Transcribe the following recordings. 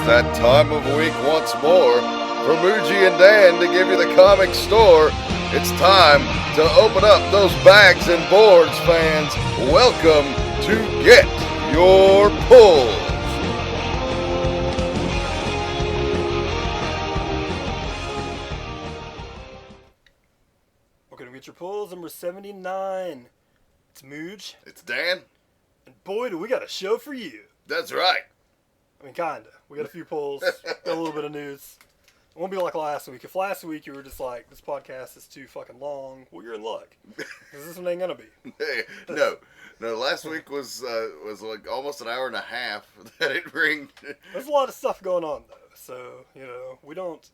that time of week once more for Muji and Dan to give you the comic store. It's time to open up those bags and boards, fans. Welcome to Get Your Pulls. Welcome to Get Your Pulls, number 79. It's Muj. It's Dan. And boy, do we got a show for you. That's right. I mean, kinda. We got a few polls, got a little bit of news. It won't be like last week. If last week you were just like, this podcast is too fucking long, well, you're in luck. Because this one ain't gonna be. Hey, no. Last week was like almost an hour and a half that it ringed. There's a lot of stuff going on, though. So, you know, we don't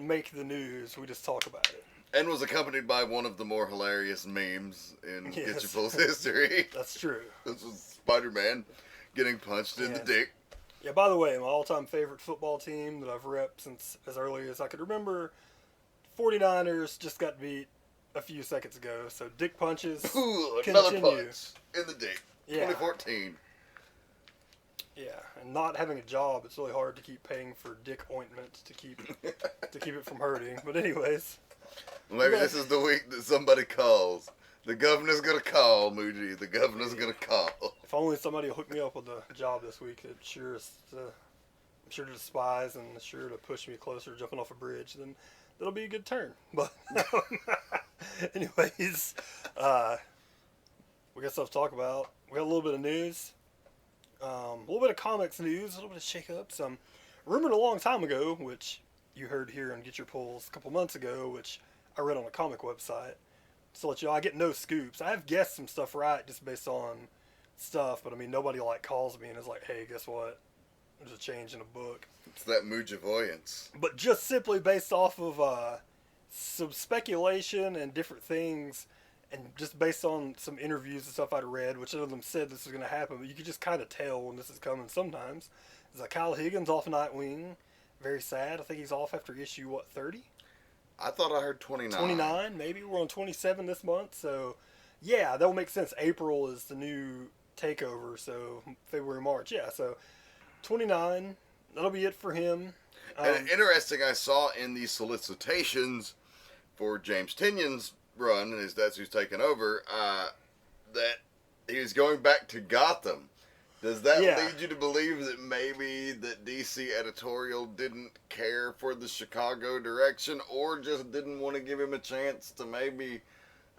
make the news, we just talk about it. And was accompanied by one of the more hilarious memes in Yes. Getchyapulls history. That's true. This was Spider-Man getting punched in the dick. Yeah, by the way, my all-time favorite football team that I've repped since as early as I could remember, 49ers just got beat a few seconds ago, so dick punches Ooh, continue. another punch in the dick. Yeah. 2014. Yeah, and not having a job, it's really hard to keep paying for dick ointment to keep it from hurting. But anyways. Maybe this is the week that somebody calls. The governor's gonna call, Muji. The governor's gonna call. If only somebody will hook me up with a job this week that I'm sure to despise and sure to push me closer to jumping off a bridge, then that'll be a good turn. But anyways, we got stuff to talk about. We got a little bit of news, a little bit of comics news, a little bit of shake-ups. Rumored a long time ago, which you heard here on Get Your Pulls a couple months ago, which I read on a comic website. So let you know, I get no scoops. I have guessed some stuff right just based on stuff, but I mean, nobody like calls me and is like, hey, guess what? There's a change in a book. It's that Mujivoyance. But just simply based off of some speculation and different things, and just based on some interviews and stuff I'd read, which none of them said this was going to happen, but you could just kind of tell when this is coming sometimes. Is like Kyle Higgins off Nightwing. Very sad. I think he's off after issue, 30? I thought I heard 29. 29, maybe. We're on 27 this month, so yeah, that will make sense. April is the new takeover, so February, March. Yeah, so 29, that'll be it for him. And interesting, I saw in the solicitations for James Tynion's run, and that's who's taken over, that he was going back to Gotham. Does that lead you to believe that maybe that DC editorial didn't care for the Chicago direction, or just didn't want to give him a chance to maybe,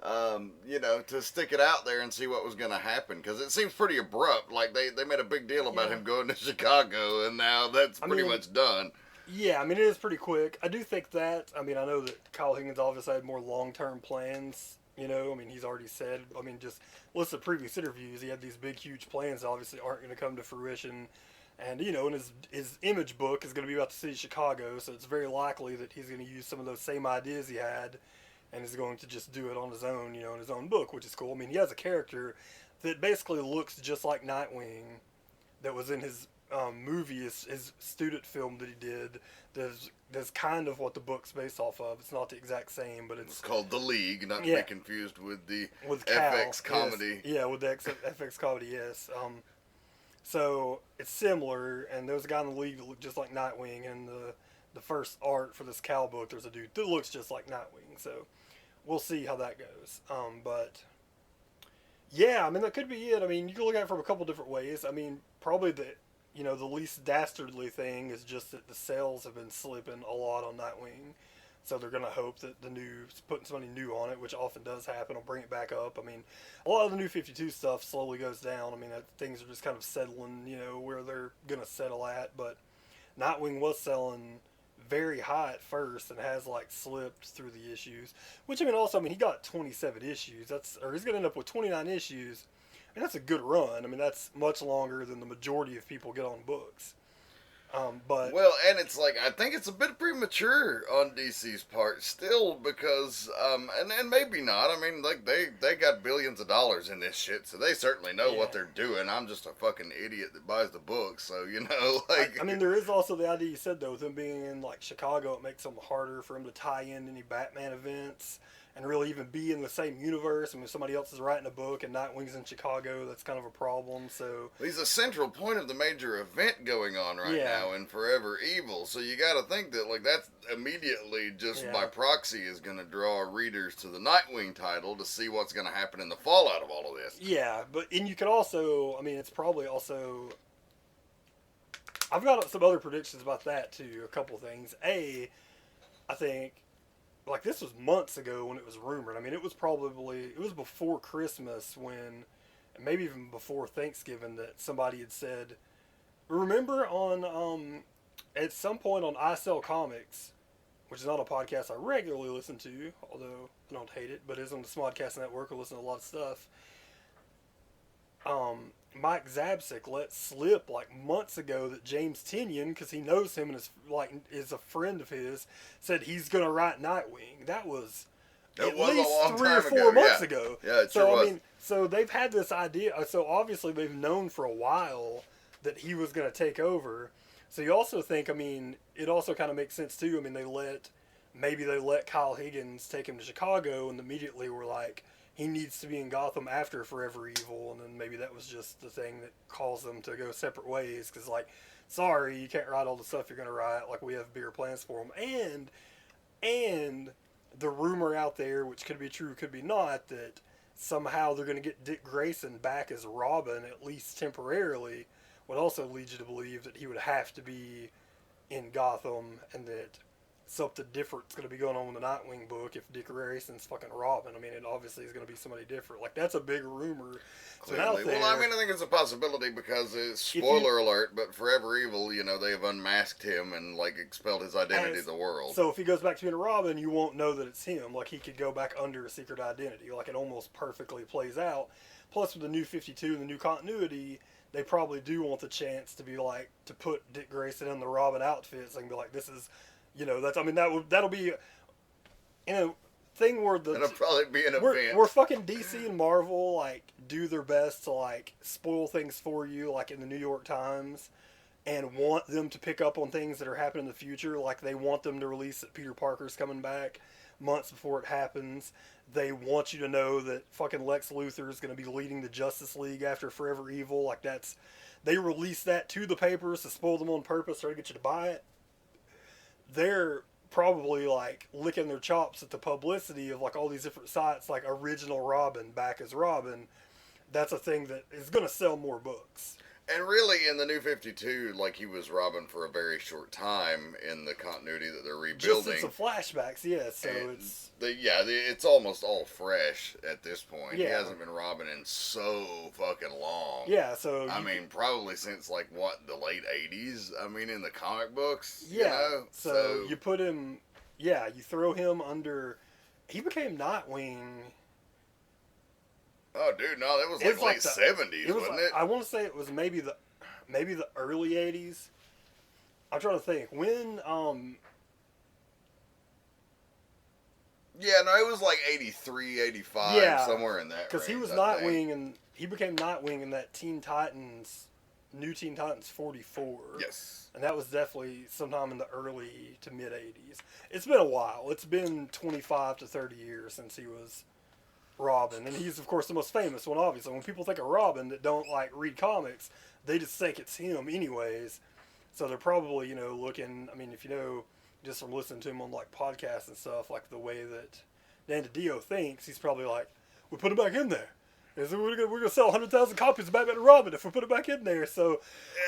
to stick it out there and see what was going to happen? Because it seems pretty abrupt. Like, they made a big deal about him going to Chicago, and now that's pretty much done. Yeah, I mean, it is pretty quick. I do think that, I mean, I know that Kyle Higgins obviously had more long-term plans. You know, I mean, he's already said, I mean, just listen to previous interviews, he had these big, huge plans that obviously aren't going to come to fruition. And, you know, and his image book is going to be about the city of Chicago, so it's very likely that he's going to use some of those same ideas he had and is going to just do it on his own, you know, in his own book, which is cool. I mean, he has a character that basically looks just like Nightwing that was in his movie, his student film that he did. That's kind of what the book's based off of. It's not the exact same, but it's called The League, not to be confused with the Cal, FX comedy. Yes. Yeah, with the FX comedy, yes. So it's similar, and there was a guy in the League that looked just like Nightwing, and the first art for this Cal book, there's a dude that looks just like Nightwing. So we'll see how that goes. But yeah, I mean, that could be it. I mean, you can look at it from a couple different ways. I mean, probably the least dastardly thing is just that the sales have been slipping a lot on Nightwing. So they're going to hope that putting somebody new on it, which often does happen, will bring it back up. I mean, a lot of the new 52 stuff slowly goes down. I mean, things are just kind of settling, you know, where they're going to settle at. But Nightwing was selling very high at first and has, like, slipped through the issues. Which, I mean, also, he got 27 issues. He's going to end up with 29 issues. And that's a good run. I mean, that's much longer than the majority of people get on books. But and it's like, I think it's a bit premature on DC's part still, because and maybe not. I mean, like, they got billions of dollars in this shit, so they certainly know what they're doing. I'm just a fucking idiot that buys the books, so, you know, like, I mean, there is also the idea you said, though, with him being in, like, Chicago, it makes them harder for him to tie in any Batman events. and really even be in the same universe. I mean, if somebody else is writing a book and Nightwing's in Chicago, that's kind of a problem. So he's a central point of the major event going on right now in Forever Evil. So you got to think that like that's immediately just by proxy is going to draw readers to the Nightwing title to see what's going to happen in the fallout of all of this. Yeah, and you could also, I mean, it's probably also. I've got some other predictions about that too. A couple things. I think. Like, this was months ago when it was rumored. I mean, it was before Christmas when, and maybe even before Thanksgiving, that somebody had said, remember on, at some point on I Sell Comics, which is not a podcast I regularly listen to, although I don't hate it, but it is on the Smodcast Network. I listen to a lot of stuff. Mike Zabsik let slip like months ago that James Tynion, because he knows him and is a friend of his, said he's gonna write Nightwing. That was at least 3 or 4 months ago. Yeah, it sure was. I mean, so they've had this idea. So obviously they've known for a while that he was gonna take over. So you also think, I mean, it also kind of makes sense too. I mean, maybe they let Kyle Higgins take him to Chicago, and immediately were like, he needs to be in Gotham after Forever Evil, and then maybe that was just the thing that caused them to go separate ways, because, like, sorry, you can't write all the stuff you're going to write, like, we have bigger plans for them, and the rumor out there, which could be true, could be not, that somehow they're going to get Dick Grayson back as Robin, at least temporarily, would also lead you to believe that he would have to be in Gotham, and that something different's going to be going on in the Nightwing book if Dick Grayson's fucking Robin. I mean, it obviously is going to be somebody different. Like, that's a big rumor. Clearly. Well, I mean, I think it's a possibility because it's spoiler alert, but Forever Evil, you know, they have unmasked him and, like, expelled his identity to the world. So if he goes back to being a Robin, you won't know that it's him. Like, he could go back under a secret identity. Like, it almost perfectly plays out. Plus, with the new 52 and the new continuity, they probably do want the chance to be, like, to put Dick Grayson in the Robin outfit, so they can be like, this is... You know, that'll be, thing where it'll probably be an event. Where fucking DC and Marvel, like, do their best to, like, spoil things for you, like in the New York Times, and want them to pick up on things that are happening in the future. Like, they want them to release that Peter Parker's coming back months before it happens. They want you to know that fucking Lex Luthor is going to be leading the Justice League after Forever Evil. Like, they release that to the papers to spoil them on purpose, try to get you to buy it. They're probably, like, licking their chops at the publicity of, like, all these different sites, like original Robin, back as Robin. That's a thing that is going to sell more books. And really, in the New 52, like, he was Robin for a very short time in the continuity that they're rebuilding. Just some flashbacks, yes. So it's almost all fresh at this point. Yeah. He hasn't been Robin in so fucking long. Yeah, so... I mean, probably since, like, the late 80s? I mean, in the comic books, yeah, you know? So you put him... Yeah, you throw him under... He became Nightwing... Oh, dude, no, that was like late 70s, wasn't it? I want to say it was maybe the early 80s. I'm trying to think. When, Yeah, no, it was like 83, 85, somewhere in that because he was Nightwing, and he became Nightwing in that New Teen Titans 44. Yes. And that was definitely sometime in the early to mid 80s. It's been a while. It's been 25 to 30 years since he was Robin, and he's of course the most famous one. Obviously, when people think of Robin that don't like read comics, they just think it's him anyways. So they're probably looking. I mean, if you know just from listening to him on like podcasts and stuff, like the way that Dan DiDio thinks, he's probably like, we put him back in there. We're gonna sell 100,000 copies of Batman and Robin if we put it back in there. So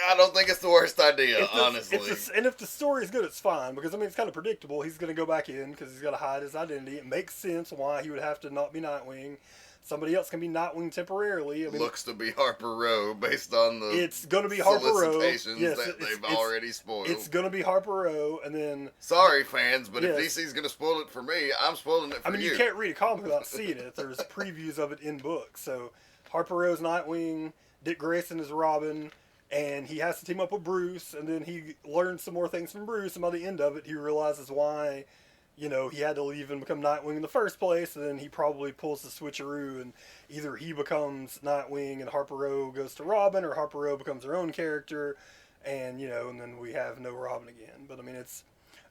I don't think it's the worst idea, honestly. And if the story is good, it's fine, because I mean it's kind of predictable. He's gonna go back in because he's got to hide his identity. It makes sense why he would have to not be Nightwing. Somebody else can be Nightwing temporarily. I mean, looks to be Harper Row based on the it's going to be Harper Row. Yes, that they've already spoiled. It's going to be Harper Row, and then sorry fans, but if DC's going to spoil it for me, I'm spoiling it for you. I mean, you can't read a comic without seeing it. There's previews of it in books. So Harper Row's Nightwing, Dick Grayson is Robin, and he has to team up with Bruce, and then he learns some more things from Bruce, and by the end of it, he realizes why he had to leave and become Nightwing in the first place, and then he probably pulls the switcheroo, and either he becomes Nightwing and Harper Row goes to Robin, or Harper Row becomes her own character, and and then we have no Robin again. But I mean,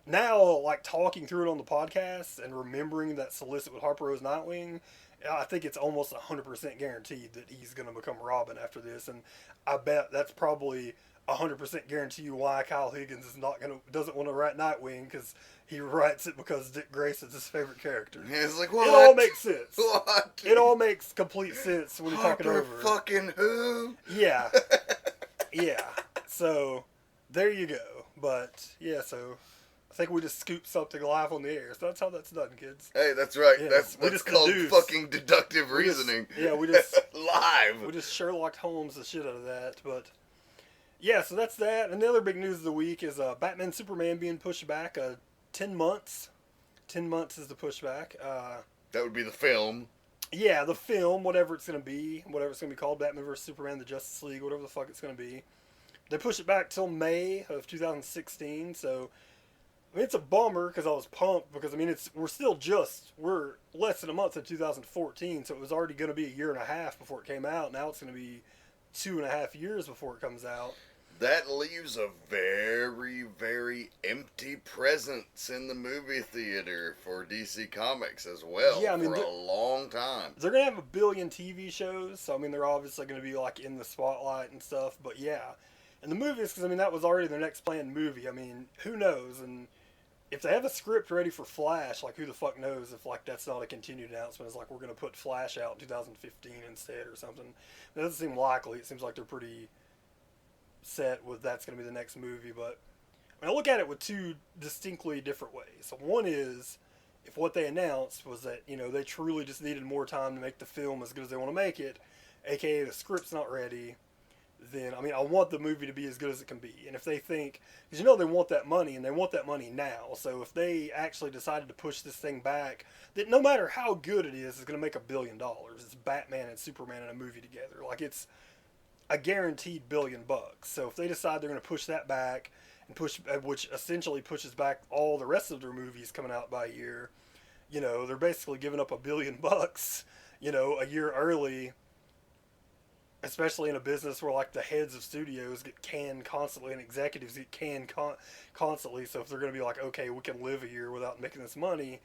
now, like talking through it on the podcast and remembering that Solicit with Harper Rose Nightwing, I think it's almost 100% guaranteed that he's going to become Robin after this, and I bet that's probably 100% guarantee why Kyle Higgins is not gonna doesn't want to write Nightwing, because he writes it because Dick Grayson's his favorite character. Yeah, it's like, what? It all makes sense. What? It all makes complete sense when you're talking Harper over. fucking who? Yeah, yeah. So there you go. But yeah, so I think we just scooped something live on the air. So that's how that's done, kids. Hey, that's right. Yeah, That's called fucking deductive reasoning. We just live. We just Sherlock Holmes the shit out of that. But yeah, so that's that. And the other big news of the week is Batman Superman being pushed back 10 months. 10 months is the pushback. That would be the film. Yeah, the film, whatever it's going to be called, Batman vs. Superman, the Justice League, whatever the fuck it's going to be. They pushed it back till May of 2016, so I mean, it's a bummer because I was pumped because, I mean, we're less than a month in 2014, so it was already going to be a year and a half before it came out. Now it's going to be 2.5 years before it comes out. That leaves a very, very empty presence in the movie theater for DC Comics as well. Yeah, I mean, for a long time. They're going to have a billion TV shows, so I mean, they're obviously going to be like in the spotlight and stuff, but yeah. And the movies, because I mean, that was already their next planned movie. I mean, who knows? And if they have a script ready for Flash, like who the fuck knows if like that's not a continued announcement? It's like we're going to put Flash out in 2015 instead or something. It doesn't seem likely. It seems like they're pretty set with that's going to be the next movie. But I mean, I look at it with two distinctly different ways. So one is if what they announced was that, you know, they truly just needed more time to make the film as good as they want to make it, aka the script's not ready, then, I mean, I want the movie to be as good as it can be. And if they think, because you know they want that money, and they want that money now, so if they actually decided to push this thing back, that no matter how good it is, it's going to make $1 billion. It's Batman and Superman in a movie together. Like, it's a guaranteed $1 billion. So if they decide they're going to push that back, and which essentially pushes back all the rest of their movies coming out by a year, you know, they're basically giving up $1 billion, you know, a year early. Especially in a business where, like, the heads of studios get canned constantly and executives get canned constantly. So if they're going to be like, okay, we can live a year without making this money,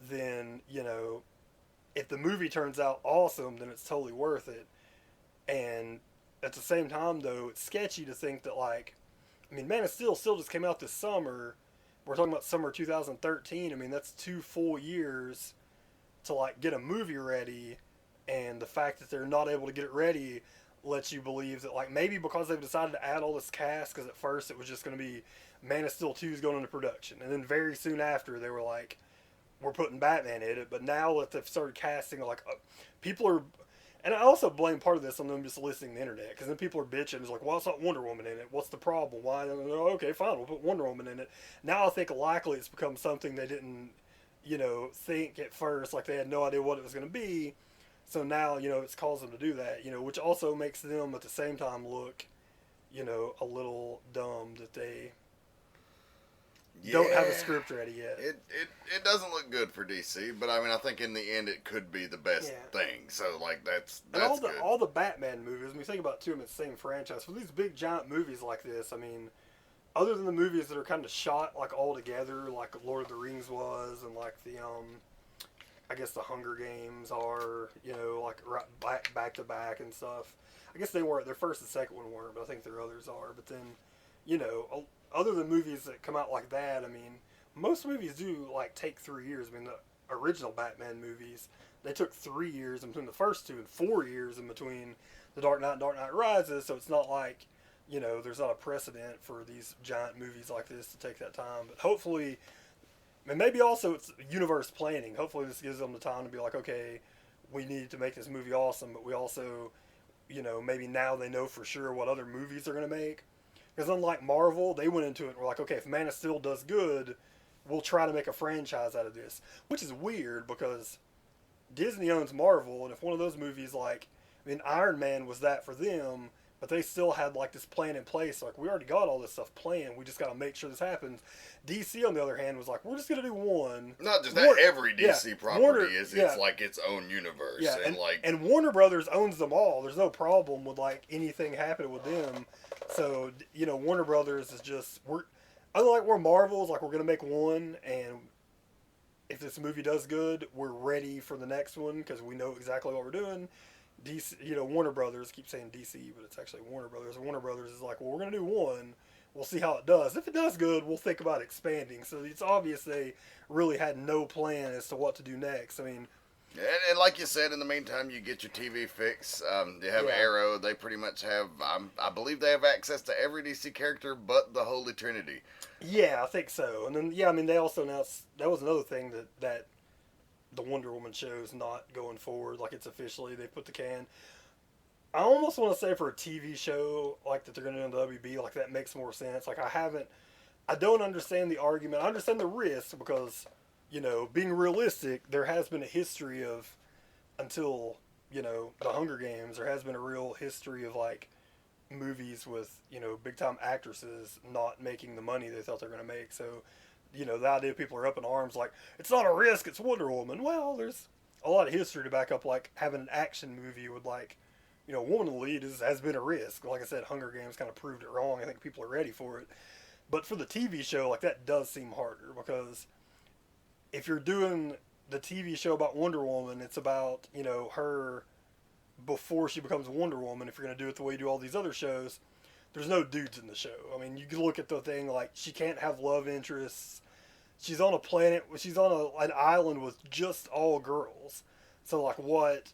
then, you know, if the movie turns out awesome, then it's totally worth it. And at the same time, though, it's sketchy to think that, like, I mean, Man of Steel still just came out this summer. We're talking about summer 2013. I mean, that's 2 full years to, like, get a movie ready. And the fact that they're not able to get it ready lets you believe that, like, maybe because they've decided to add all this cast, because at first it was just going to be Man of Steel 2 is going into production. And then very soon after, they were like, we're putting Batman in it. But now that they've started casting, like, people are... And I also blame part of this on them just listening to the internet, because then people are bitching. It's like, well, it's not Wonder Woman in it. What's the problem? Why? Okay, fine, we'll put Wonder Woman in it. Now I think likely it's become something they didn't, you know, think at first. Like, they had no idea what it was going to be. So now, you know, it's caused them to do that, you know, which also makes them at the same time look, you know, a little dumb that they don't have a script ready yet. It doesn't look good for DC, but I mean, I think in the end it could be the best thing. So, like, that's and good. all the Batman movies, when you think about two of them in the same franchise, for these big giant movies like this, I mean, other than the movies that are kind of shot, like, all together, like Lord of the Rings was, and like the, I guess the Hunger Games are, you know, like right back to back and stuff. I guess they weren't. Their first and second one weren't, but I think their others are. But then, you know, other than movies that come out like that, I mean, most movies do, like, take 3 years. I mean, the original Batman movies, they took 3 years in between the first two and 4 years in between The Dark Knight and Dark Knight Rises. So it's not like, you know, there's not a precedent for these giant movies like this to take that time. But hopefully... And maybe also it's universe planning. Hopefully this gives them the time to be like, okay, we need to make this movie awesome, but we also, you know, maybe now they know for sure what other movies they're going to make. Because unlike Marvel, they went into it and were like, okay, if Man of Steel does good, we'll try to make a franchise out of this. Which is weird because Disney owns Marvel, and if one of those movies, like, I mean, Iron Man was that for them, but they still had, like, this plan in place. Like, we already got all this stuff planned. We just got to make sure this happens. DC, on the other hand, was like, we're just going to do one. Not just that, every DC property is it's like its own universe. Yeah, and Warner Brothers owns them all. There's no problem with, like, anything happening with them. So, you know, Warner Brothers is just, Unlike where Marvel's like, we're going to make one, and if this movie does good, we're ready for the next one because we know exactly what we're doing. DC, Warner Brothers, keep saying DC, but it's actually Warner Brothers. Warner Brothers is like, well, we're going to do one. We'll see how it does. If it does good, we'll think about expanding. So it's obvious they really had no plan as to what to do next. I mean, and like you said, in the meantime, you get your TV fix. You have Arrow. They pretty much have, I believe they have access to every DC character but the Holy Trinity. Yeah, I think so. And then, I mean, they also announced, that was another thing that the Wonder Woman show's not going forward. Like, it's officially, they put the can. I almost want to say for a TV show, like, that they're going to do on the WB, like, that makes more sense. Like, I don't understand the argument. I understand the risk because, being realistic, there has been a history of, until, the Hunger Games, there has been a real history of, like, movies with, big time actresses not making the money they thought they were going to make. So, the idea people are up in arms like, it's not a risk, it's Wonder Woman. Well, there's a lot of history to back up, like, having an action movie with, like, woman in the lead has been a risk. Like I said, Hunger Games kind of proved it wrong. I think people are ready for it. But for the TV show, like, that does seem harder because if you're doing the TV show about Wonder Woman, it's about, her before she becomes Wonder Woman. If you're going to do it the way you do all these other shows, there's no dudes in the show. I mean, you can look at the thing like she can't have love interests. She's on a planet, she's on an island with just all girls. So, like, what,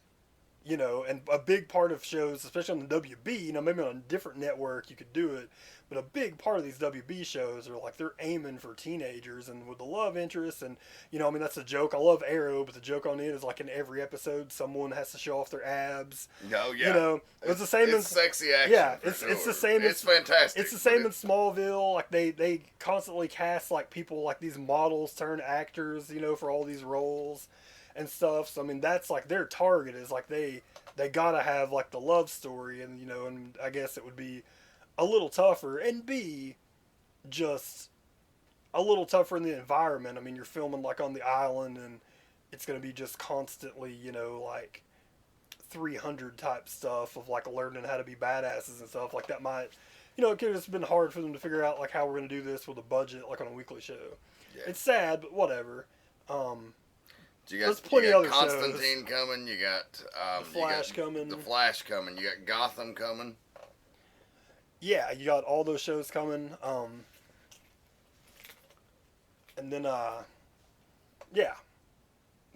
and a big part of shows, especially on the WB, maybe on a different network you could do it, but a big part of these WB shows are like they're aiming for teenagers and with the love interest. And, that's a joke. I love Arrow, but the joke on it is like in every episode, someone has to show off their abs. Oh, yeah. It's the same it's sexy action. Yeah, it's the same. It's fantastic. It's the same in Smallville. Like, they constantly cast, like, people, like, these models turn actors, for all these roles and stuff. So, I mean, that's, like, their target is, like, they gotta have, like, the love story. And, and I guess it would be a little tougher, and B, just a little tougher in the environment. I mean, you're filming, like, on the island, and it's going to be just constantly, like, 300 type stuff of, like, learning how to be badasses and stuff. Like, that might, it could have just been hard for them to figure out, like, how we're going to do this with a budget, like, on a weekly show. Yeah. It's sad, but whatever. There's plenty of other Constantine shows. Coming. You got the Flash coming. The Flash coming. You got Gotham coming. Yeah, you got all those shows coming. And then,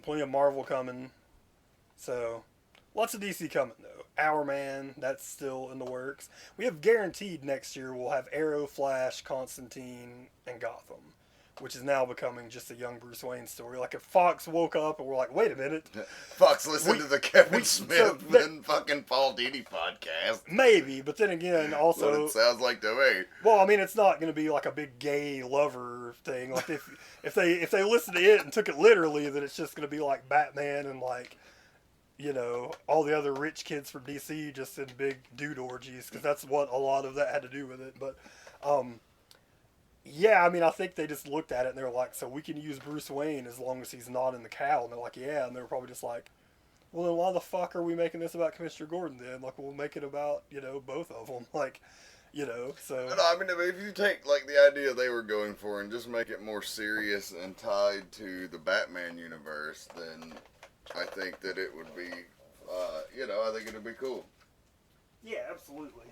plenty of Marvel coming. So, lots of DC coming, though. Our Man, that's still in the works. We have guaranteed next year we'll have Arrow, Flash, Constantine, and Gotham, which is now becoming just a young Bruce Wayne story. Like, if Fox woke up and we're like, wait a minute. Fox listened to the Kevin Smith and fucking Paul Dini podcast. Maybe, but then again, also... What it sounds like to me. Well, I mean, it's not going to be like a big gay lover thing. Like, if they listen to it and took it literally, then it's just going to be like Batman and, like, all the other rich kids from DC just in big dude orgies, because that's what a lot of that had to do with it. But, yeah, I mean, I think they just looked at it and they were like, so we can use Bruce Wayne as long as he's not in the cowl. And they're like, yeah. And they were probably just like, well, then why the fuck are we making this about Commissioner Gordon then? Like, we'll make it about, both of them. Like, so. No, I mean, if you take, like, the idea they were going for and just make it more serious and tied to the Batman universe, then I think that it would be, I think it would be cool. Yeah, absolutely.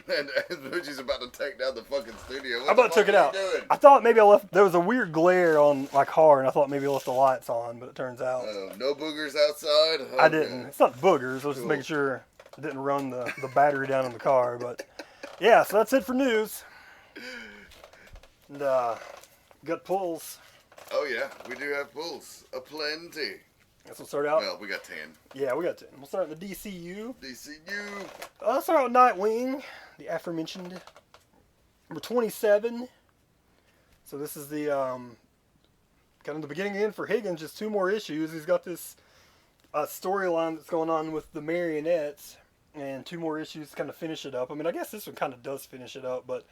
And Muji's about to take down the fucking studio. I about took it out. Doing? I thought maybe I left. There was a weird glare on my car, and I thought maybe I left the lights on, but it turns out no boogers outside. I didn't. It's not boogers. I was just making sure I didn't run the battery down in the car. But yeah, so that's it for news. And got pulls. Oh yeah, we do have pulls. Aplenty. Let's start out. Well, we got 10. Yeah, we got 10. We'll start in the DCU. DCU. Let's start out with Nightwing, the aforementioned number 27. So this is the kind of the beginning and end for Higgins. Just 2 more issues. He's got this storyline that's going on with the marionettes, and 2 more issues to kind of finish it up. I mean, I guess this one kind of does finish it up, but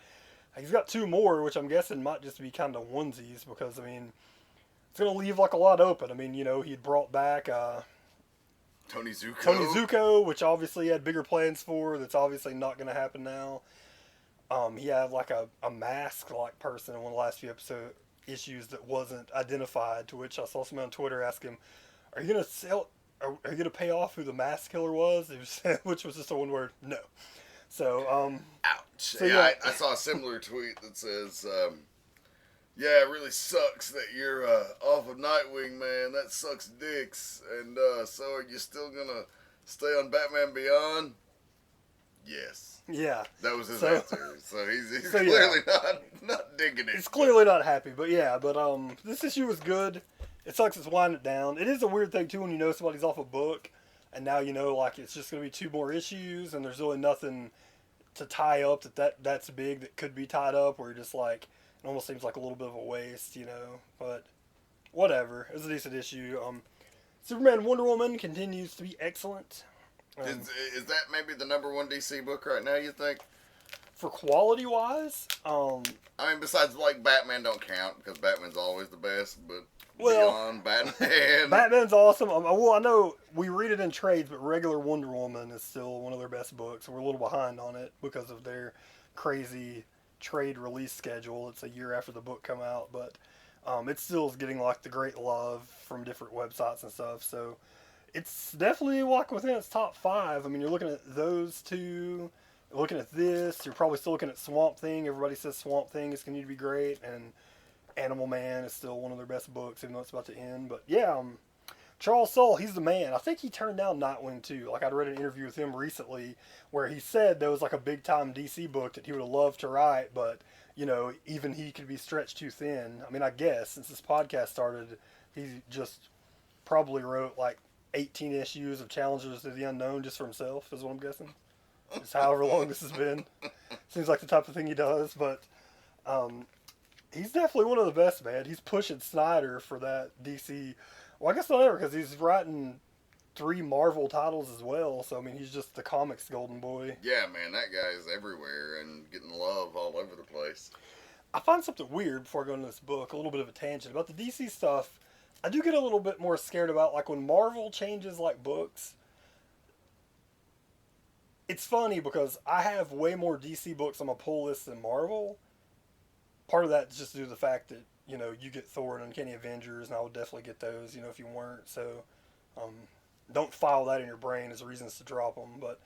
he's got 2 more, which I'm guessing might just be kind of onesies, because I mean, it's going to leave like a lot open. I mean, he'd brought back Tony Zuko. Tony Zuko, which obviously he had bigger plans for. That's obviously not going to happen now. He had like a mask like person in one of the last few issues that wasn't identified. To which I saw somebody on Twitter ask him, "Are you gonna sell? Are you gonna pay off who the mask killer was?" Which was just a one word no. So Ouch. So yeah, yeah. I saw a similar tweet that says, yeah, it really sucks that you're off of Nightwing, man. That sucks dicks. And so are you still going to stay on Batman Beyond? Yes. Yeah. That was his So- answer. So he's So, yeah. clearly not digging it. He's clearly not happy, but yeah, this issue was good. It sucks it's winding down. It is a weird thing too when you know somebody's off a book, and now you know like it's just gonna be 2 more issues, and there's really nothing to tie up that's big that could be tied up. Where you're just like, it almost seems like a little bit of a waste, you know. But whatever, it was a decent issue. Superman and Wonder Woman continues to be excellent. Is that maybe the number 1 DC book right now, you think? For quality wise, I mean, besides, like, Batman don't count, because Batman's always the best, but Well, beyond Batman... Batman's awesome. Well, I know we read it in trades, but regular Wonder Woman is still one of their best books. We're a little behind on it because of their crazy trade release schedule. It's a year after the book come out, but it still is getting like the great love from different websites and stuff. So it's definitely like within its top 5. I mean, you're looking at those two. Looking at this, you're probably still looking at Swamp Thing. Everybody says Swamp Thing is going to be great, and Animal Man is still one of their best books, even though it's about to end. But yeah, Charles Soule, he's the man. I think he turned down Nightwing too. Like I'd read an interview with him recently where he said there was like a big time DC book that he would have loved to write, but you know, even he could be stretched too thin. I mean, I guess since this podcast started, he just probably wrote like 18 issues of Challengers to the Unknown just for himself, is what I'm guessing. Just however long this has been. Seems like the type of thing he does, but he's definitely one of the best, man. He's pushing Snyder for that DC. Well, I guess not ever, because he's writing 3 Marvel titles as well. So, I mean, he's just the comics golden boy. Yeah, man, that guy's everywhere and getting love all over the place. I find something weird before I go into this book, a little bit of a tangent. About the DC stuff, I do get a little bit more scared about, like, when Marvel changes, like, books. It's funny because I have way more DC books on my pull list than Marvel. Part of that is just due to the fact that, you know, you get Thor and Uncanny Avengers, and I would definitely get those, you know, if you weren't. So, don't file that in your brain as reasons to drop them. But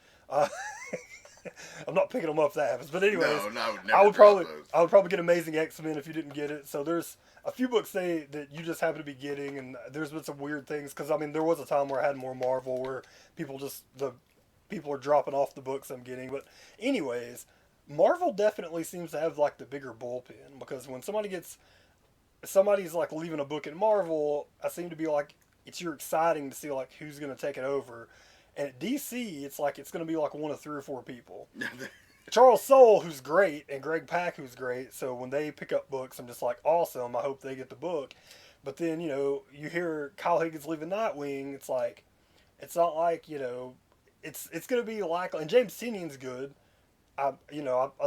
I'm not picking them up if that happens. But anyways, no, I would probably get Amazing X-Men if you didn't get it. So there's a few books that you just happen to be getting, and there's been some weird things because I mean there was a time where I had more Marvel where people are dropping off the books I'm getting. But anyways, Marvel definitely seems to have like the bigger bullpen because when somebody's like leaving a book at Marvel, I seem to be like, you're exciting to see like who's going to take it over. And at DC, it's like it's going to be like one of 3 or 4 people. Charles Soule, who's great, and Greg Pak, who's great. So when they pick up books, I'm just like, awesome. I hope they get the book. But then, you know, you hear Kyle Higgins leaving Nightwing. It's like, it's not like, you know, it's going to be like, and James Tynion's good. I'd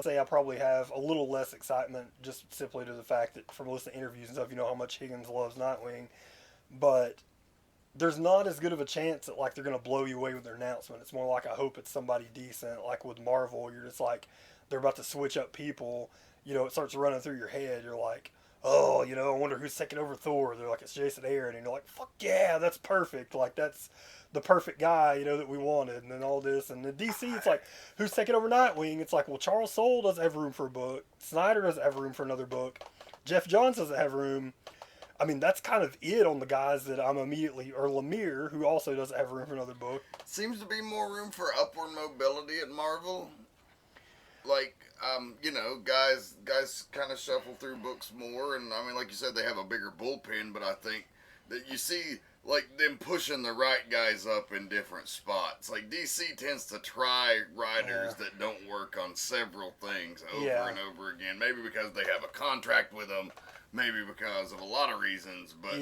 say I probably have a little less excitement just simply to the fact that from listening to interviews and stuff, you know how much Higgins loves Nightwing. But there's not as good of a chance that like they're going to blow you away with their announcement. It's more like I hope it's somebody decent. Like with Marvel, you're just like, they're about to switch up people. You know, it starts running through your head. You're like, oh, you know, I wonder who's taking over Thor. They're like, it's Jason Aaron. And you're like, fuck yeah, that's perfect. Like, that's the perfect guy, you know, that we wanted. And then all this. And then DC, it's like, who's taking over Nightwing? It's like, well, Charles Soule doesn't have room for a book. Snyder doesn't have room for another book. Jeff Johns doesn't have room. I mean, that's kind of it on the guys that I'm immediately, or Lemire, who also doesn't have room for another book. Seems to be more room for upward mobility at Marvel. Like, you know, guys kind of shuffle through books more, and I mean, like you said, they have a bigger bullpen, but I think that you see, like, them pushing the right guys up in different spots. Like, DC tends to try writers that don't work on several things over and over again. Maybe because they have a contract with them, maybe because of a lot of reasons, but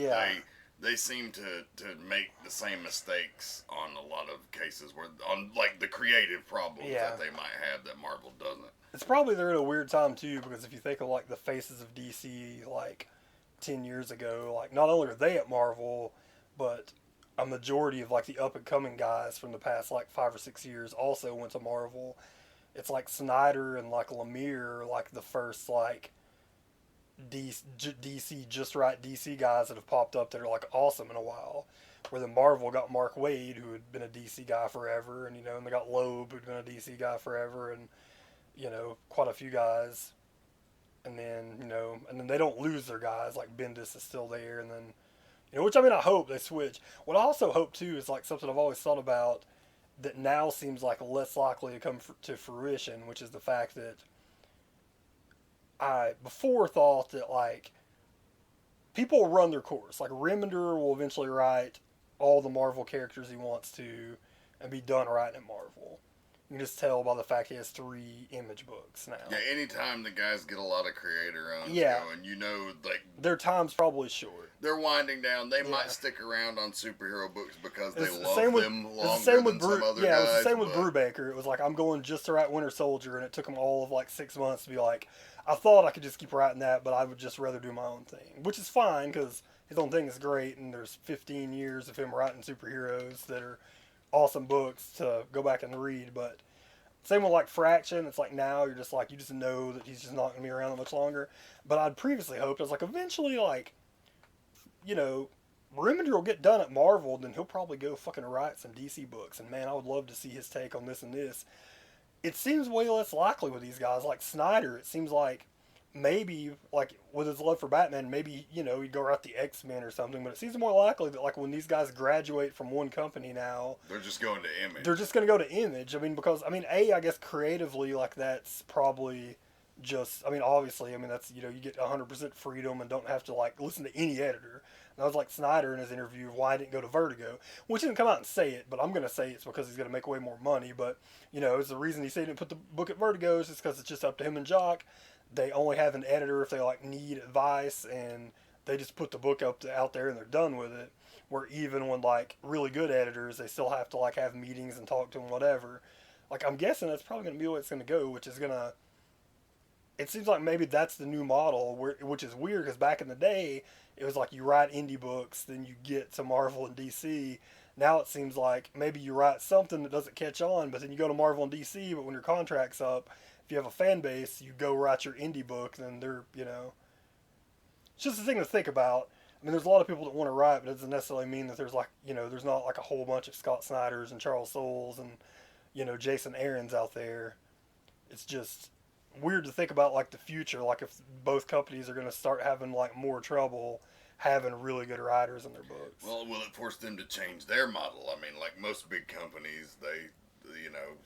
they seem to make the same mistakes on a lot of cases where on like the creative problems that they might have that Marvel doesn't. It's probably they're at a weird time too because if you think of like the faces of DC like 10 years ago, like not only are they at Marvel, but a majority of like the up and coming guys from the past like 5 or 6 years also went to Marvel. it's like Snyder and like Lemire are like the first like DC just right DC guys that have popped up that are like awesome in a while. Where the Marvel got Mark Waid, who had been a DC guy forever, and and they got Loeb, who'd been a DC guy forever, and quite a few guys. And then and then they don't lose their guys. Like Bendis is still there, and then which I mean I hope they switch. What I also hope too is like something I've always thought about that now seems like less likely to come to fruition, which is the fact that I before thought that like people will run their course. Like Remender will eventually write all the Marvel characters he wants to and be done writing at Marvel. You can just tell by the fact he has 3 Image books now. Yeah, anytime the guys get a lot of creator owns going, like their time's probably short. They're winding down. They might stick around on superhero books because they love them longer than some other guys. Yeah, it was the same with Brubaker. It was like, I'm going just to write Winter Soldier, and it took him all of like 6 months to be like, I thought I could just keep writing that, but I would just rather do my own thing. Which is fine, because his own thing is great, and there's 15 years of him writing superheroes that are awesome books to go back and read, but same with like Fraction. It's like now you're just like, you just know that he's just not going to be around that much longer. But I'd previously hoped, I was like, eventually, like, Remender will get done at Marvel, then he'll probably go fucking write some DC books. And man, I would love to see his take on this and this. It seems way less likely with these guys. Like Snyder, it seems like maybe, like, with his love for Batman, maybe, he'd go write the X-Men or something, but it seems more likely that, like, when these guys graduate from one company now... They're just going to Image. They're just going to go to Image. I mean, because, I guess creatively, like, that's probably just... obviously, that's, you get 100% freedom and don't have to, like, listen to any editor. And I was like Snyder in his interview of why I didn't go to Vertigo, which he didn't come out and say it, but I'm going to say it's because he's going to make way more money, but, it's the reason he said he didn't put the book at Vertigo is just because it's just up to him and Jock. They only have an editor if they like need advice, and they just put the book out there and they're done with it. Where even when like really good editors, they still have to like have meetings and talk to them, whatever. Like I'm guessing that's probably gonna be the way it's gonna go, which is gonna. It seems like maybe that's the new model, which is weird because back in the day it was like you write indie books, then you get to Marvel and DC. Now it seems like maybe you write something that doesn't catch on, but then you go to Marvel and DC, but when your contract's up. If you have a fan base, you go write your indie book, then they're, it's just a thing to think about. There's a lot of people that want to write, but it doesn't necessarily mean that there's like, there's not like a whole bunch of Scott Snyders and Charles Soules and, Jason Aaron's out there. It's just weird to think about like the future, like if both companies are going to start having like more trouble having really good writers in their books. Well, will it force them to change their model? Like most big companies, they,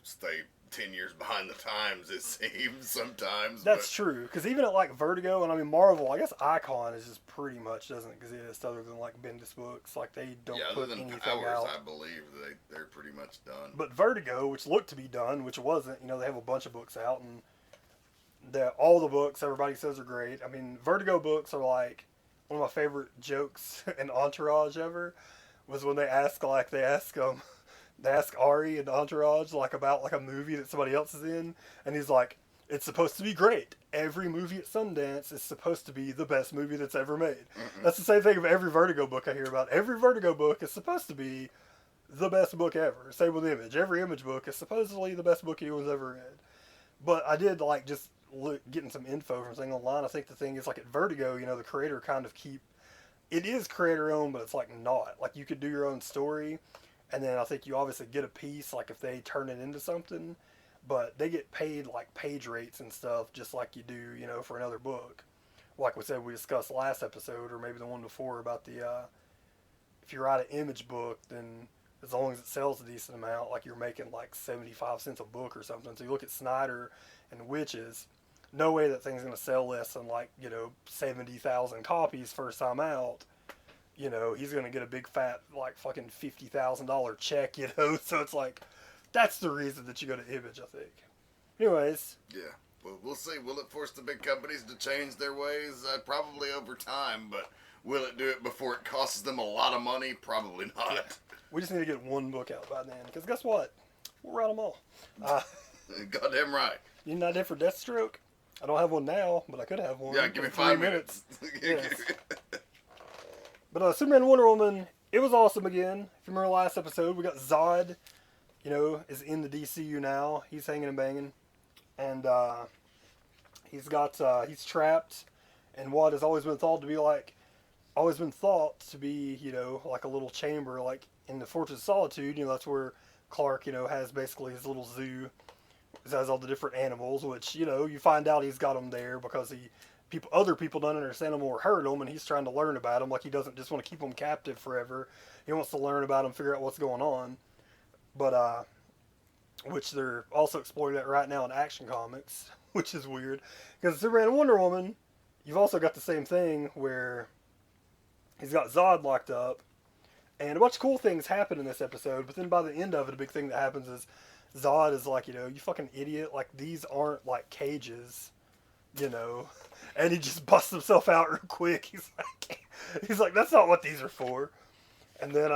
stay 10 years behind the times, it seems, sometimes. That's true, because even at, like, Vertigo, and Marvel, I guess Icon is just pretty much doesn't exist other than, like, Bendis books. Like, they don't put anything Powers, out. I believe they're pretty much done. But Vertigo, which looked to be done, which wasn't, they have a bunch of books out, and all the books everybody says are great. Vertigo books are, like, one of my favorite jokes in Entourage ever was when they ask Ari and Entourage, like, about, like, a movie that somebody else is in, and he's like, it's supposed to be great. Every movie at Sundance is supposed to be the best movie that's ever made. Mm-hmm. That's the same thing of every Vertigo book I hear about. Every Vertigo book is supposed to be the best book ever. Same with Image. Every Image book is supposedly the best book anyone's ever read. But I did, like, just getting some info from something online. I think the thing is, like, at Vertigo, the creator kind of it is creator-owned, but it's, like, not. Like, you could do your own story, and then I think you obviously get a piece, like if they turn it into something, but they get paid like page rates and stuff, just like you do, for another book. Like we said, we discussed last episode, or maybe the one before, about if you write an Image book, then as long as it sells a decent amount, like you're making like 75 cents a book or something. So you look at Snyder and Witches, no way that thing's going to sell less than like, 70,000 copies first time out. He's going to get a big fat, like, fucking $50,000 check, so it's like, that's the reason that you go to Image, I think. Anyways. Yeah, well, we'll see. Will it force the big companies to change their ways? Probably over time, but will it do it before it costs them a lot of money? Probably not. Yeah. We just need to get one book out by then, because guess what? We'll write them all. Goddamn right. You need an idea for Deathstroke? I don't have one now, but I could have one. Yeah, give me 5 minutes. Yes. But Superman and Wonder Woman, it was awesome again. If you remember last episode, we got Zod, is in the DCU now. He's hanging and banging. and he's trapped in what has always been thought to be, like a little chamber, like in the Fortress of Solitude. That's where Clark, has basically his little zoo. It has all the different animals, which, you find out he's got them there because other people don't understand them or hurt them, and he's trying to learn about them. Like, he doesn't just want to keep them captive forever. He wants to learn about them, figure out what's going on. But, which they're also exploring that right now in Action Comics, which is weird. Because Superman and Wonder Woman, you've also got the same thing where he's got Zod locked up, and a bunch of cool things happen in this episode, but then by the end of it, a big thing that happens is Zod is like, you fucking idiot, like, these aren't, like, cages, and he just busts himself out real quick. He's like, that's not what these are for. And then,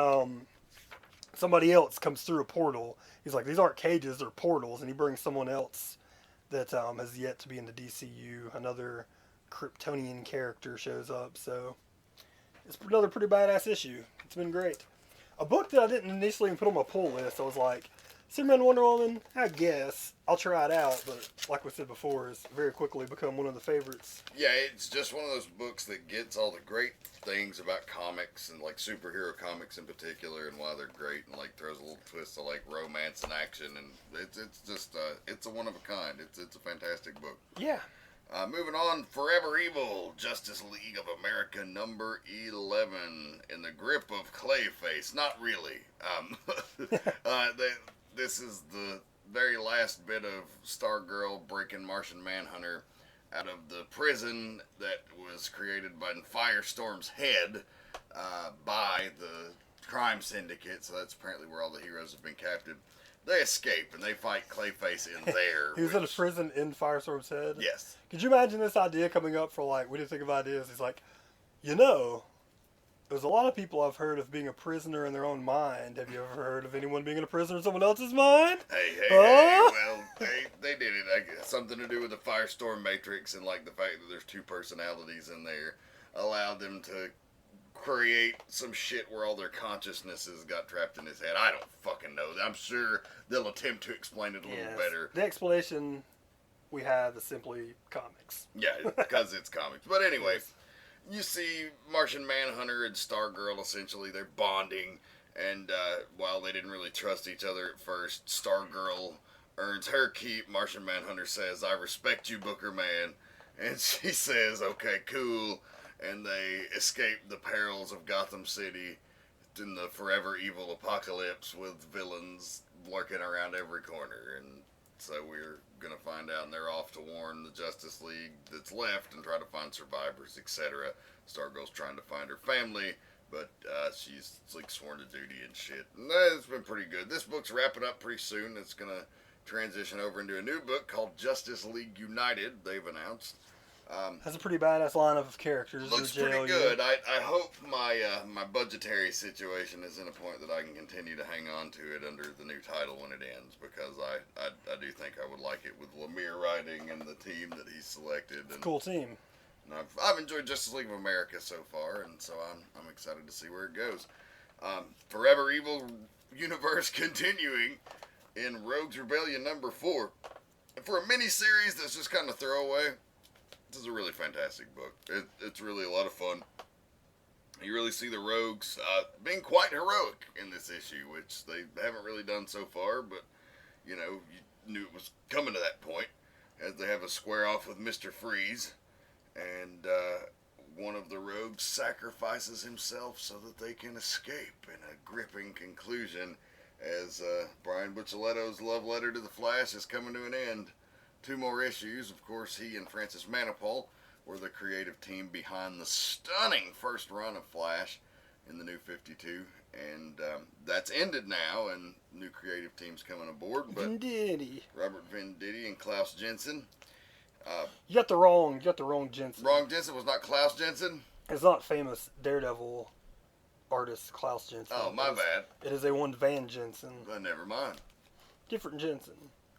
somebody else comes through a portal. He's like, these aren't cages, they're portals, and he brings someone else that, has yet to be in the DCU. Another Kryptonian character shows up, so it's another pretty badass issue. It's been great. A book that I didn't initially even put on my pull list, I was like, Superman, Wonder Woman, I guess. I'll try it out, but like we said before, it's very quickly become one of the favorites. Yeah, it's just one of those books that gets all the great things about comics, and like superhero comics in particular, and why they're great, and like throws a little twist of like romance and action, and it's just it's a one of a kind. It's a fantastic book. Yeah. Moving on, Forever Evil, Justice League of America number 11, in the grip of Clayface. Not really. This is the very last bit of Stargirl breaking Martian Manhunter out of the prison that was created by Firestorm's head by the crime syndicate. So that's apparently where all the heroes have been captured. They escape and they fight Clayface in there. He was in a prison in Firestorm's head? Yes. Could you imagine this idea coming up for, like, we didn't think of ideas. He's like, there's a lot of people I've heard of being a prisoner in their own mind. Have you ever heard of anyone being a prisoner in someone else's mind? Hey, well, they did it. I guess something to do with the Firestorm Matrix, and like the fact that there's two personalities in there allowed them to create some shit where all their consciousnesses got trapped in his head. I don't fucking know. I'm sure they'll attempt to explain it a little better. The explanation we have is simply comics. Yeah, because it's comics. But anyway, you see Martian Manhunter and Stargirl, essentially, they're bonding, and while they didn't really trust each other at first, Stargirl earns her keep. Martian Manhunter says, I respect you, Booker Man, and she says, okay, cool, and they escape the perils of Gotham City in the forever evil apocalypse with villains lurking around every corner, and so we're going to find out, and they're off to warn the Justice League that's left and try to find survivors, etc. Stargirl's trying to find her family, but she's like sworn to duty and shit. And it's been pretty good. This book's wrapping up pretty soon. It's going to transition over into a new book called Justice League United, they've announced. That's a pretty badass lineup of characters. Looks pretty good. I hope my budgetary situation is in a point that I can continue to hang on to it under the new title when it ends, because I do think I would like it with Lemire writing and the team that he's selected. It's a cool team. And I've enjoyed Justice League of America so far, and so I'm excited to see where it goes. Forever Evil universe continuing in Rogues Rebellion number 4. And for a mini-series that's just kind of throwaway, this is a really fantastic book. It's really a lot of fun. You really see the Rogues being quite heroic in this issue, which they haven't really done so far, but, you knew it was coming to that point, as they have a square off with Mr. Freeze, and one of the Rogues sacrifices himself so that they can escape, in a gripping conclusion, as Brian Bucceletto's love letter to the Flash is coming to an end. 2 more issues. Of course, he and Francis Manapul were the creative team behind the stunning first run of Flash in the New 52, and that's ended now, and new creative teams coming aboard. But Venditti. Robert Venditti and Klaus Jensen. You got the wrong Jensen. Wrong Jensen was not Klaus Jensen? It's not famous Daredevil artist Klaus Jensen. Oh, my bad. It is a one Van Jensen. But never mind. Different Jensen.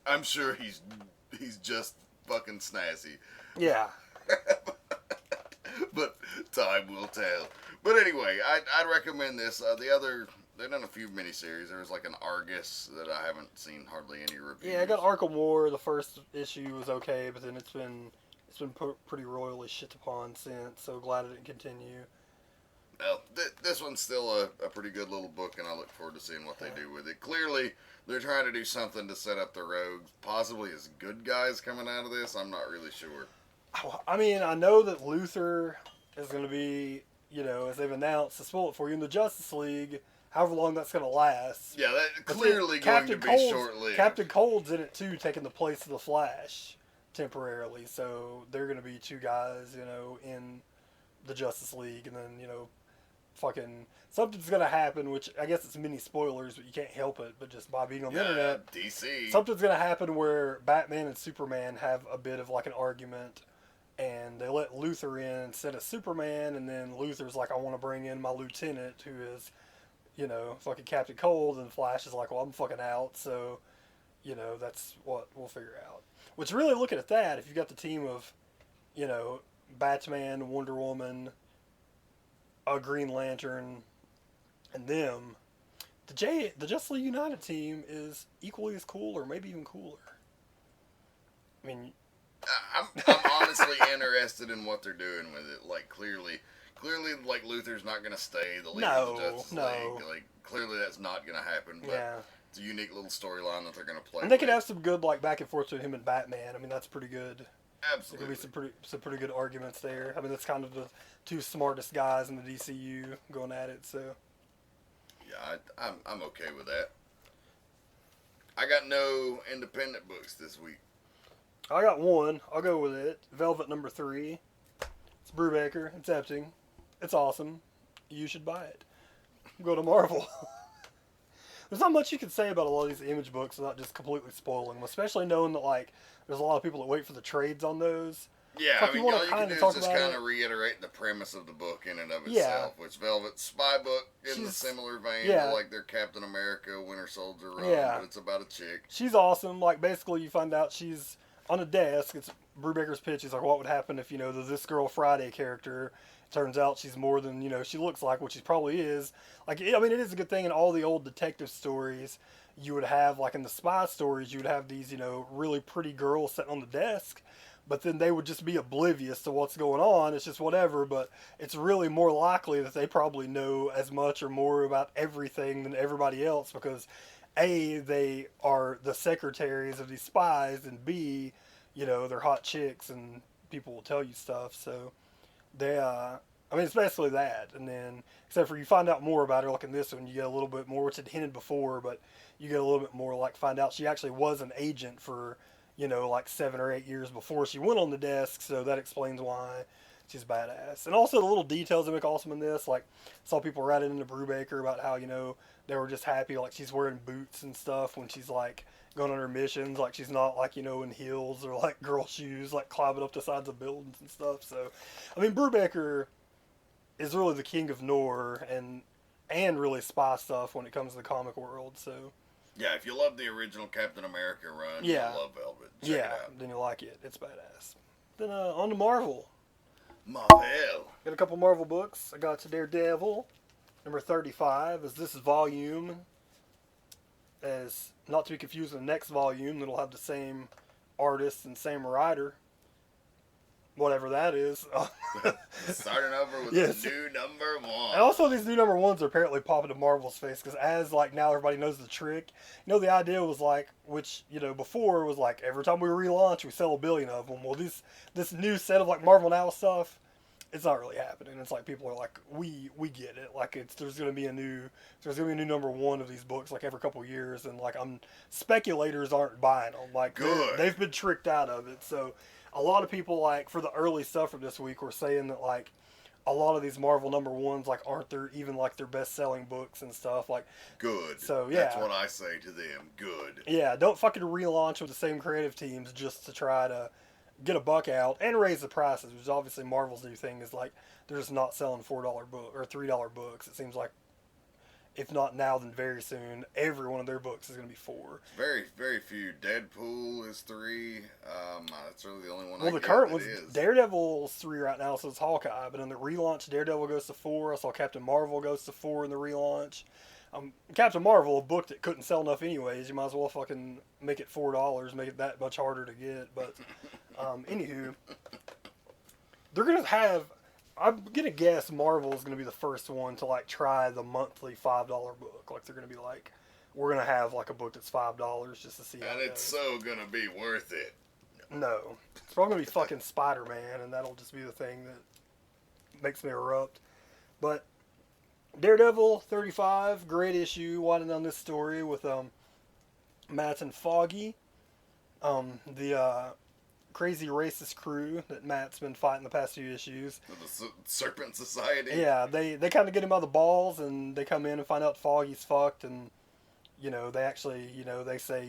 I'm sure he's just fucking snazzy. Yeah. But time will tell. But anyway, I'd recommend this. They've done a few miniseries. There was like an Argus that I haven't seen hardly any reviews. Yeah, I got Arkham War. The first issue was okay, but then it's been pretty royally shit upon since. So glad it didn't continue. Well, this one's still a pretty good little book, and I look forward to seeing what they do with it. Clearly, they're trying to do something to set up the rogues, possibly as good guys coming out of this. I'm not really sure. I mean, I know that Luthor is going to be, as they've announced, to spoil it for you, in the Justice League, however long that's going to last. Yeah, that clearly going to be short-lived. Captain Cold's in it, too, taking the place of the Flash temporarily. So they're going to be two guys, in the Justice League, and then, fucking something's gonna happen, which I guess it's mini spoilers, but you can't help it. But just by being on the internet, DC, something's gonna happen where Batman and Superman have a bit of like an argument, and they let Luthor in instead of Superman, and then Luthor's like, I want to bring in my lieutenant, who is, fucking Captain Cold, and Flash is like, well, I'm fucking out, so, that's what we'll figure out. Which really, looking at that, if you got the team of, Batman, Wonder Woman, a Green Lantern, and them, the Justice League United team is equally as cool, or maybe even cooler. I mean, I'm honestly interested in what they're doing with it. Like clearly, like Luthor's not gonna stay the leader of the Justice League. Like clearly, that's not gonna happen. But it's a unique little storyline that they're gonna play. And they could have some good like back and forth with him and Batman. I mean, that's pretty good. Absolutely. There could be some pretty good arguments there. I mean, that's kind of the two smartest guys in the DCU going at it. So. Yeah, I'm okay with that. I got no independent books this week. I got one. I'll go with it. Velvet #3. It's Brubaker. It's empting. It's awesome. You should buy it. Go to Marvel. There's not much you can say about a lot of these Image books without just completely spoiling them, especially knowing that like there's a lot of people that wait for the trades on those. Yeah, I mean, all you can do is just kind of reiterate the premise of the book in and of itself, which Velvet's spy book in the similar vein to like their Captain America, Winter Soldier run, but it's about a chick. She's awesome. Like, basically, you find out she's on a desk. It's Brubaker's pitch. He's like, what would happen if, the This Girl Friday character, turns out she's more than, she looks like, what she probably is. Like, I mean, it is a good thing in all the old detective stories. You would have, like in the spy stories, you would have these, really pretty girls sitting on the desk, but then they would just be oblivious to what's going on. It's just whatever, but it's really more likely that they probably know as much or more about everything than everybody else because, A, they are the secretaries of these spies, and B, they're hot chicks and people will tell you stuff, so they, I mean, it's basically that, and then, except for you find out more about her, like in this one, you get a little bit more, which had hinted before, but you get a little bit more, like, find out she actually was an agent for, like 7 or 8 years before she went on the desk, so that explains why she's badass. And also the little details that make awesome in this, like, saw people writing into Brubaker about how, they were just happy, like, she's wearing boots and stuff when she's, like, going on her missions, like, she's not, like, in heels or, like, girl shoes, like, climbing up the sides of buildings and stuff, so, I mean, Brubaker is really the king of noir and really spy stuff when it comes to the comic world, so. Yeah, if you love the original Captain America run, you'll love Velvet. Check it out. Then you'll like it. It's badass. Then on to Marvel. Marvel. Got a couple Marvel books. I got to Daredevil, #35, as this volume, as not to be confused with the next volume that'll have the same artist and same writer. Whatever that is. Starting over with the new #1. And also these new #1s are apparently popping to Marvel's face because as like now everybody knows the trick. The idea was like, which, before was like every time we relaunch we sell 1 billion of them. Well, this new set of like Marvel Now stuff, it's not really happening. It's like people are like, we get it. Like there's gonna be a new #1 of these books like every couple of years, and like speculators aren't buying them. Like they've been tricked out of it. So a lot of people, like, for the early stuff from this week were saying that, like, a lot of these Marvel #1s, like, aren't their best-selling books and stuff, like. Good. So, yeah. That's what I say to them. Good. Yeah, don't fucking relaunch with the same creative teams just to try to get a buck out and raise the prices, which is obviously Marvel's new thing is, like, they're just not selling $4 book or $3 books. It seems like if not now, then very soon, every one of their books is going to be 4. Very, very few. Deadpool is 3. That's really the only one. Well, the current one's Daredevil's 3 right now, so it's Hawkeye. But in the relaunch, Daredevil goes to 4. I saw Captain Marvel goes to 4 in the relaunch. Captain Marvel, a book that couldn't sell enough anyways. You might as well fucking make it $4, make it that much harder to get. But anywho, they're gonna have. I'm gonna guess Marvel is gonna be the first one to like try the monthly $5 book. Like they're gonna be like, we're gonna have like a book that's $5 just to see. And it's so gonna be worth it. No, it's probably gonna be fucking Spider-Man, and that'll just be the thing that makes me erupt. But Daredevil 35, great issue. Winding down this story with Matt and Foggy, the crazy racist crew that Matt's been fighting the past few issues. The Serpent Society. Yeah, they kind of get him by the balls, and they come in and find out Foggy's fucked, and they actually, they say,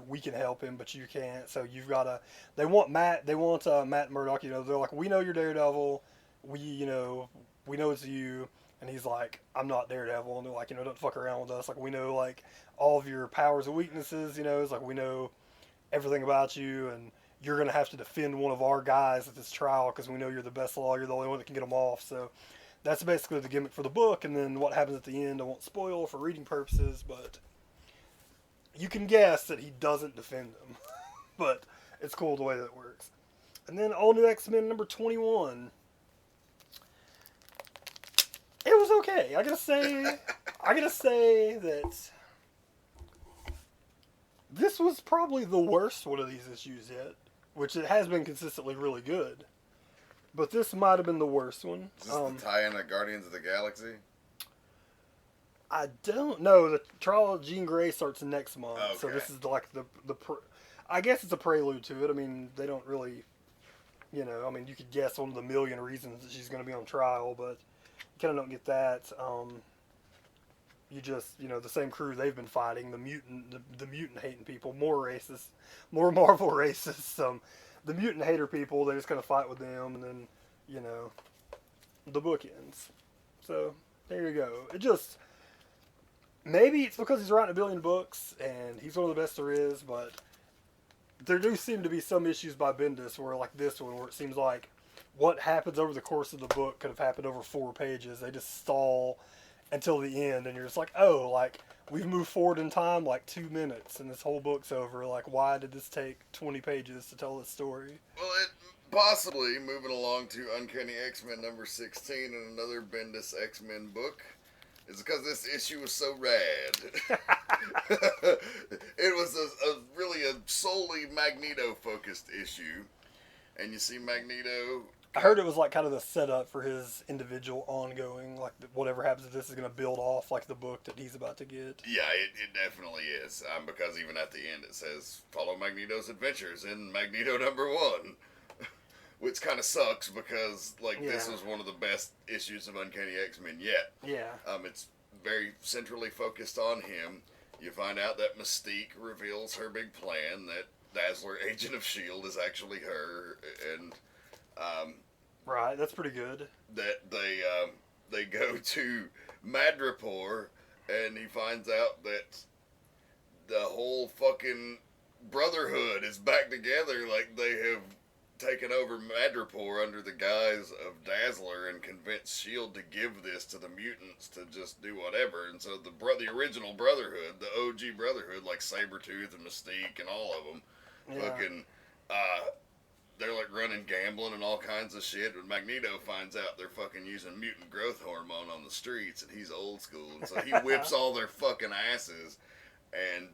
we can help him, but you can't. So you've got to. They want Matt Murdock. They're like, we know you're Daredevil. We know it's you. And he's like, I'm not Daredevil. And they're like, don't fuck around with us. Like, we know, like, all of your powers and weaknesses, It's like, we know everything about you, and you're going to have to defend one of our guys at this trial because we know you're the best lawyer. You're the only one that can get them off. So that's basically the gimmick for the book. And then what happens at the end, I won't spoil for reading purposes, but you can guess that he doesn't defend them. But it's cool the way that it works. And then All New X-Men number 21. It was okay. I gotta say that this was probably the worst one of these issues yet, which it has been consistently really good. But this might have been the worst one. Is this the tie-in to Guardians of the Galaxy? I don't know. The trial of Jean Grey starts next month, okay. So this is like I guess it's a prelude to it. I mean, they don't really, you could guess one of the million reasons that she's going to be on trial, but you kind of don't get that. You just, the same crew they've been fighting, the mutant hating people, more racist, more Marvel racists. The mutant hater people, they just kind of fight with them, and then, the book ends. So there you go. It just, maybe it's because he's writing a billion books and he's one of the best there is, but there do seem to be some issues by Bendis where, like this one, where it seems like what happens over the course of the book could have happened over 4 pages. They just stall until the end, and you're just like, oh, like, we've moved forward in time like 2 minutes, and this whole book's over. Like, why did this take 20 pages to tell this story? Well, it possibly, moving along to Uncanny X-Men number 16 and another Bendis X-Men book, is because this issue was so rad. It was really a solely Magneto-focused issue, and you see Magneto... I heard it was like kind of the setup for his individual ongoing, like whatever happens to this is going to build off like the book that he's about to get. Yeah, it definitely is. Because even at the end it says, follow Magneto's adventures in Magneto number 1. Which kind of sucks because, this was one of the best issues of Uncanny X-Men yet. Yeah. It's very centrally focused on him. You find out that Mystique reveals her big plan, that Dazzler, Agent of S.H.I.E.L.D. is actually her, and... right, that's pretty good. That they go to Madripoor, and he finds out that the whole fucking Brotherhood is back together. Like, they have taken over Madripoor under the guise of Dazzler and convinced S.H.I.E.L.D. to give this to the mutants to just do whatever. And so the original Brotherhood, the OG Brotherhood, like Sabretooth and Mystique and all of them, fucking... they're like running gambling and all kinds of shit. But Magneto finds out they're fucking using mutant growth hormone on the streets, and he's old school, and so he whips all their fucking asses. And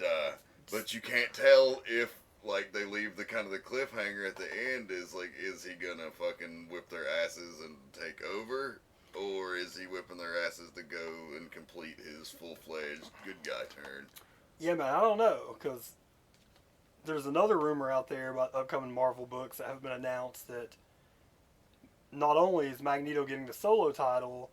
but you can't tell if like they leave the kind of the cliffhanger at the end is like, is he gonna fucking whip their asses and take over, or is he whipping their asses to go and complete his full-fledged good guy turn? Yeah, man, I don't know, because there's another rumor out there about upcoming Marvel books that have been announced that not only is Magneto getting the solo title,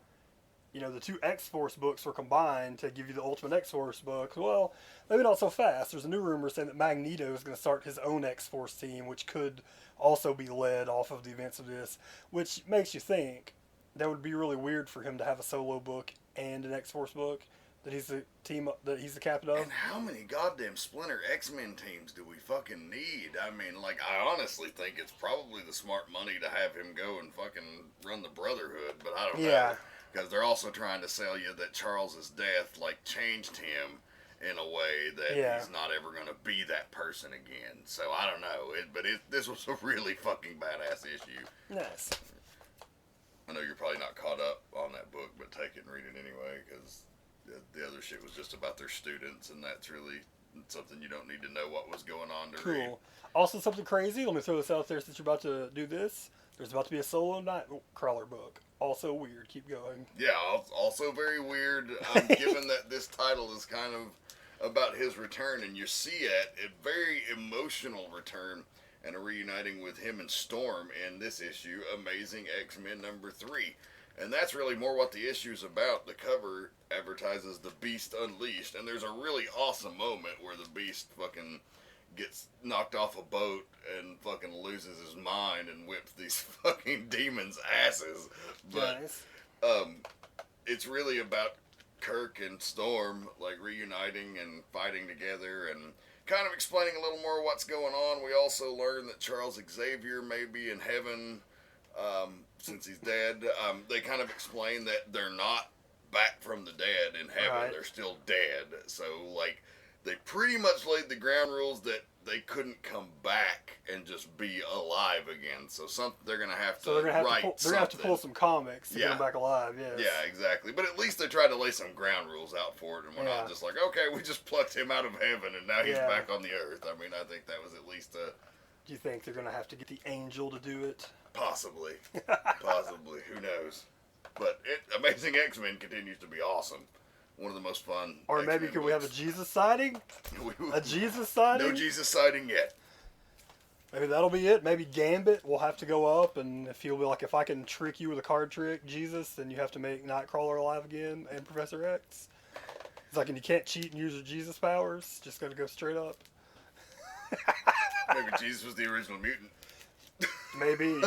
the 2 X-Force books were combined to give you the Ultimate X-Force book. Well, maybe not so fast. There's a new rumor saying that Magneto is going to start his own X-Force team, which could also be led off of the events of this, which makes you think that would be really weird for him to have a solo book and an X-Force book. that he's the captain of. And how many goddamn Splinter X-Men teams do we fucking need? I mean, like, I honestly think it's probably the smart money to have him go and fucking run the Brotherhood, but I don't know. Because they're also trying to sell you that Charles's death, like, changed him in a way that he's not ever going to be that person again. So, I don't know. This was a really fucking badass issue. Nice. I know you're probably not caught up on that book, but take it and read it anyway, because the other shit was just about their students, and that's really something you don't need to know what was going on to read. Cool. Also, something crazy. Let me throw this out there since you're about to do this. There's about to be a solo Nightcrawler book. Also weird. Keep going. Yeah, also very weird, given that this title is kind of about his return, and you see it, a very emotional return, and a reuniting with him and Storm in this issue, Amazing X-Men #3. And that's really more what the issue's about. The cover advertises the Beast Unleashed, and there's a really awesome moment where the Beast fucking gets knocked off a boat and fucking loses his mind and whips these fucking demons' asses. But nice. It's really about Kirk and Storm, like, reuniting and fighting together and kind of explaining a little more what's going on. We also learn that Charles Xavier may be in heaven, since he's dead. They kind of explain that they're not back from the dead in heaven. Right. They're still dead. So, like, they pretty much laid the ground rules that they couldn't come back and just be alive again. So they're going to have to write something. They're going to have to pull some comics to get them back alive, yes. Yeah, exactly. But at least they tried to lay some ground rules out for it, and we're not just like, okay, we just plucked him out of heaven and now he's back on the earth. I mean, I think that was at least a... Do you think they're going to have to get the Angel to do it? Possibly. Possibly. Who knows? But Amazing X-Men continues to be awesome. One of the most fun. Or X-Men maybe could books. we have a Jesus sighting? A Jesus sighting? No Jesus sighting yet. Maybe that'll be it. Maybe Gambit will have to go up, and if he'll be like, if I can trick you with a card trick, Jesus, then you have to make Nightcrawler alive again and Professor X. It's like, and you can't cheat and use your Jesus powers. Just got to go straight up. Maybe Jesus was the original mutant. Maybe.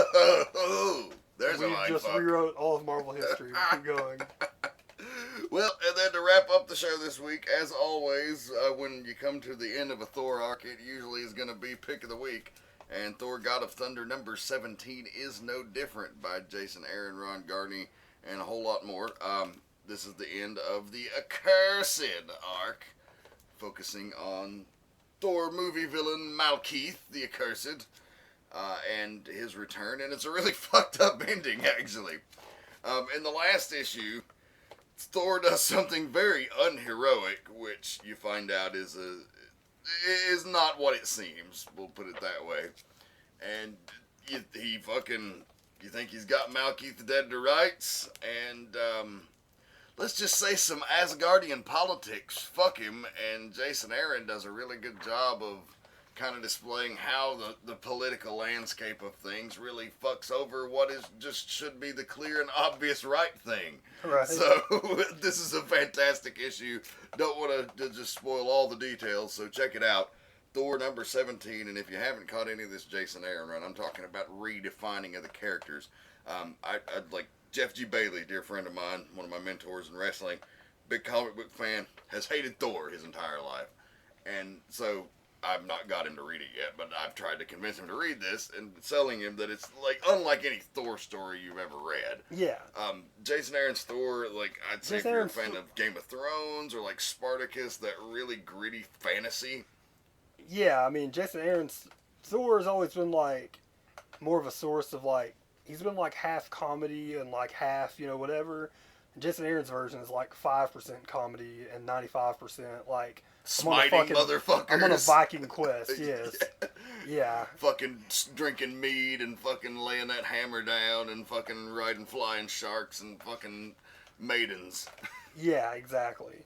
There's a mind fuck. We just rewrote all of Marvel history. Keep going. Well, and then to wrap up the show this week, as always, when you come to the end of a Thor arc, it usually is going to be Pick of the Week. And Thor God of Thunder #17 is no different, by Jason Aaron, Ron Garney, and a whole lot more. This is the end of the Accursed arc, focusing on Thor movie villain Malekith, the Accursed, and his return. And it's a really fucked up ending, actually. In the last issue, Thor does something very unheroic, which you find out is not what it seems. We'll put it that way. And you think he's got Malekith dead to rights, and let's just say some Asgardian politics. Fuck him. And Jason Aaron does a really good job of kind of displaying how the political landscape of things really fucks over what is just should be the clear and obvious right thing. Right. So this is a fantastic issue. Don't want to just spoil all the details, so check it out. Thor #17, and if you haven't caught any of this Jason Aaron run, I'm talking about redefining of the characters. I'd like Jeff G. Bailey, dear friend of mine, one of my mentors in wrestling, big comic book fan, has hated Thor his entire life. And so I've not got him to read it yet, but I've tried to convince him to read this and selling him that it's like unlike any Thor story you've ever read. Yeah. Jason Aaron's Thor, like I'd say if you're a fan of Game of Thrones or like Spartacus, that really gritty fantasy. Yeah, I mean, Jason Aaron's Thor has always been like more of a source of like, he's been like half comedy and like half, whatever. And Jason Aaron's version is like 5% comedy and 95% like smiting motherfuckers. I'm on a Viking quest, yes. Yeah. Fucking drinking mead and fucking laying that hammer down and fucking riding flying sharks and fucking maidens. Yeah, exactly.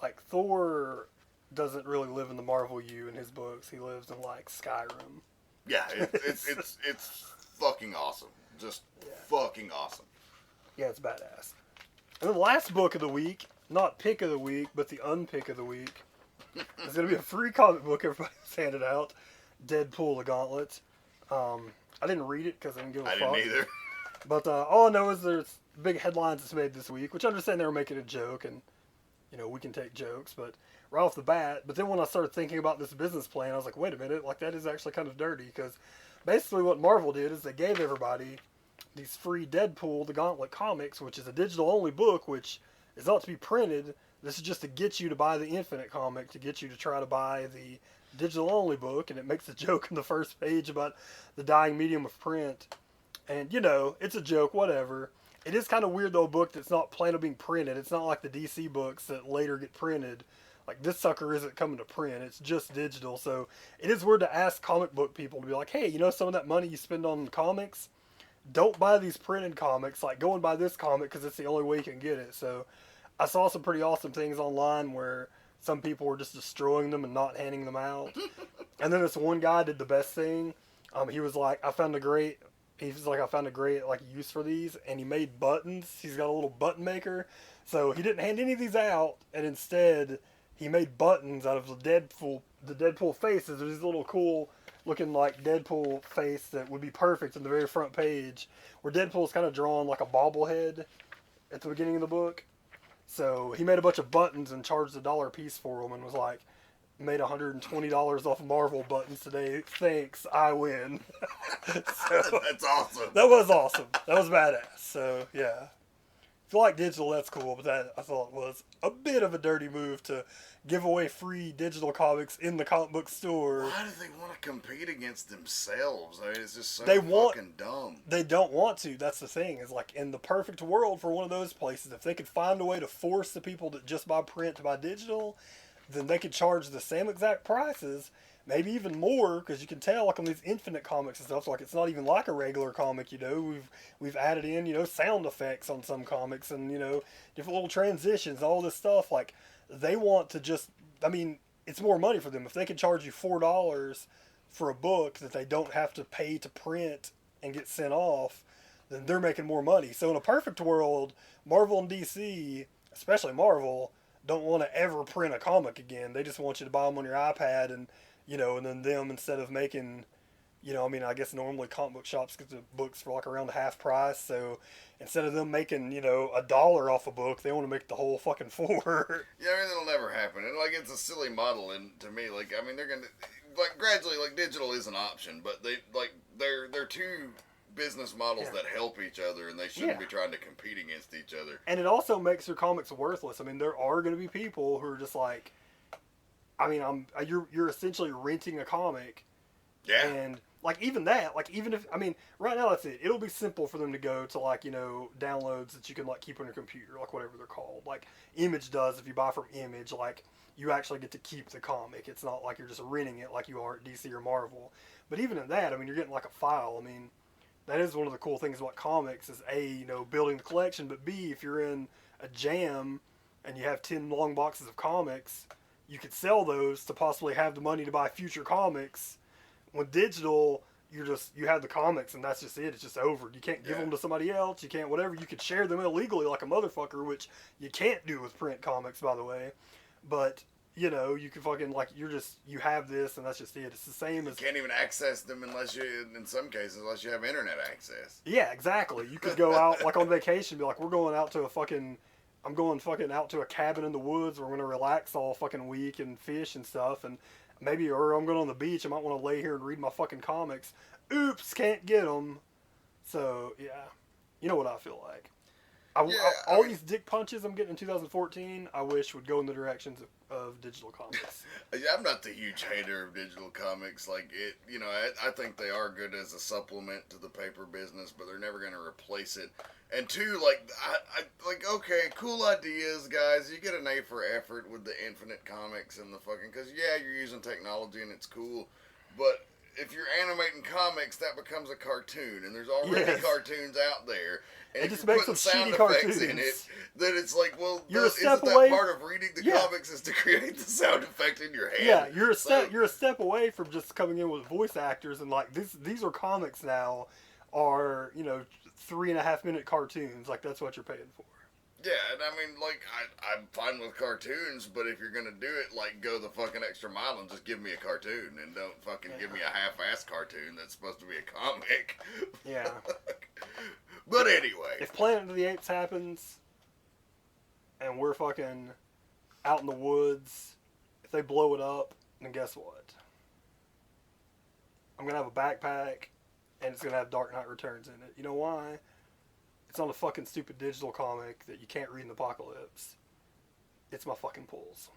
Like Thor doesn't really live in the Marvel U in his books. He lives in like Skyrim. Yeah, it's fucking awesome. Just fucking awesome. Yeah, it's badass. And the last book of the week, not pick of the week, but the unpick of the week, is going to be a free comic book everybody's handed out, Deadpool the Gauntlet. I didn't read it because I didn't give a fuck. I didn't either. But all I know is there's big headlines it's made this week, which I understand they were making a joke, and we can take jokes, but right off the bat. But then when I started thinking about this business plan, I was like, wait a minute, like that is actually kind of dirty because basically what Marvel did is they gave everybody these free Deadpool the Gauntlet comics, which is a digital only book, which is not to be printed. This is just to get you to buy the Infinite comic, to get you to try to buy the digital only book, and it makes a joke in the first page about the dying medium of print. And it's a joke, whatever. It is kind of weird though, a book that's not planned on being printed. It's not like the DC books that later get printed. Like this sucker isn't coming to print. It's just digital. So it is weird to ask comic book people to be like, hey, some of that money you spend on comics, don't buy these printed comics. Like go and buy this comic because it's the only way you can get it. So I saw some pretty awesome things online where some people were just destroying them and not handing them out. And then this one guy did the best thing. He was like, I found a great like use for these, and he made buttons. He's got a little button maker, so he didn't hand any of these out, and instead he made buttons out of the Deadpool faces. There's this little cool looking like Deadpool face that would be perfect in the very front page, where Deadpool's kind of drawn like a bobblehead at the beginning of the book. So he made a bunch of buttons and charged $1 a piece for them, and was like, made $120 off Marvel buttons today. Thanks, I win. So, that's awesome. That was awesome. That was badass. So yeah, if you like digital, that's cool. But that I thought was a bit of a dirty move to give away free digital comics in the comic book store. Why do they want to compete against themselves? I mean, it's just so fucking dumb. They don't want to. That's the thing. Is like in the perfect world for one of those places, if they could find a way to force the people that just buy print to buy digital, then they could charge the same exact prices, maybe even more, because you can tell like on these Infinite comics and stuff, like it's not even like a regular comic. We've added in sound effects on some comics and different little transitions, all this stuff. Like they want to just, I mean, it's more money for them if they could charge you $4 for a book that they don't have to pay to print and get sent off. Then they're making more money. So in a perfect world, Marvel and DC, especially Marvel, don't want to ever print a comic again. They just want you to buy them on your iPad and then them, instead of making, I guess normally comic book shops get the books for like around half price. So instead of them making, $1 off a book, they want to make the whole fucking $4. Yeah, I mean, that'll never happen. And like, it's a silly model. And to me, like, I mean, they're going to, like, gradually, like, digital is an option, but they're two business models that help each other, and they shouldn't be trying to compete against each other. And it also makes your comics worthless. I mean, there are going to be people who are just like, I mean, you're essentially renting a comic. Yeah. And like even that, like even if, I mean, right now that's it. It'll be simple for them to go to like, downloads that you can like keep on your computer, like whatever they're called. Like Image does, if you buy from Image, like you actually get to keep the comic. It's not like you're just renting it like you are at DC or Marvel. But even in that, I mean, you're getting like a file. I mean, that is one of the cool things about comics is A, building the collection, but B, if you're in a jam and you have 10 long boxes of comics, you could sell those to possibly have the money to buy future comics. With digital, you have the comics and that's just it. It's just over. You can't give them to somebody else. You can't whatever. You could share them illegally like a motherfucker, which you can't do with print comics, by the way. But you can fucking, like, you have this and that's just it. It's the same as... You can't even access them in some cases, unless you have internet access. Yeah, exactly. You could go out, like, on vacation and be like, I'm going out to a cabin in the woods where I'm going to relax all fucking week and fish and stuff, and or I'm going on the beach, I might want to lay here and read my fucking comics. Oops, can't get them. So, yeah. You know what I feel like. All these dick punches I'm getting in 2014, I wish would go in the directions of digital comics. I'm not the huge hater of digital comics. Like it, I think they are good as a supplement to the paper business, but they're never going to replace it. And two, like, okay, cool ideas, guys. You get an A for effort with the Infinite comics and the fucking, because you're using technology and it's cool, but if you're animating comics, that becomes a cartoon, and there's already cartoons out there. And it just makes them sound shitty effects cartoons in it. Then it's like, well, isn't that part of reading the comics is to create the sound effect in your head? Yeah, you're a step away from just coming in with voice actors and like these are comics now, are 3.5 minute cartoons. Like that's what you're paying for. Yeah, and I mean, like, I'm fine with cartoons, but if you're going to do it, like, go the fucking extra mile and just give me a cartoon, and don't fucking give me a half-ass cartoon that's supposed to be a comic. Yeah. But anyway. If Planet of the Apes happens, and we're fucking out in the woods. If they blow it up, then guess what? I'm going to have a backpack, and it's going to have Dark Knight Returns in it. You know why? It's on a fucking stupid digital comic that you can't read in the apocalypse. It's my fucking pulls.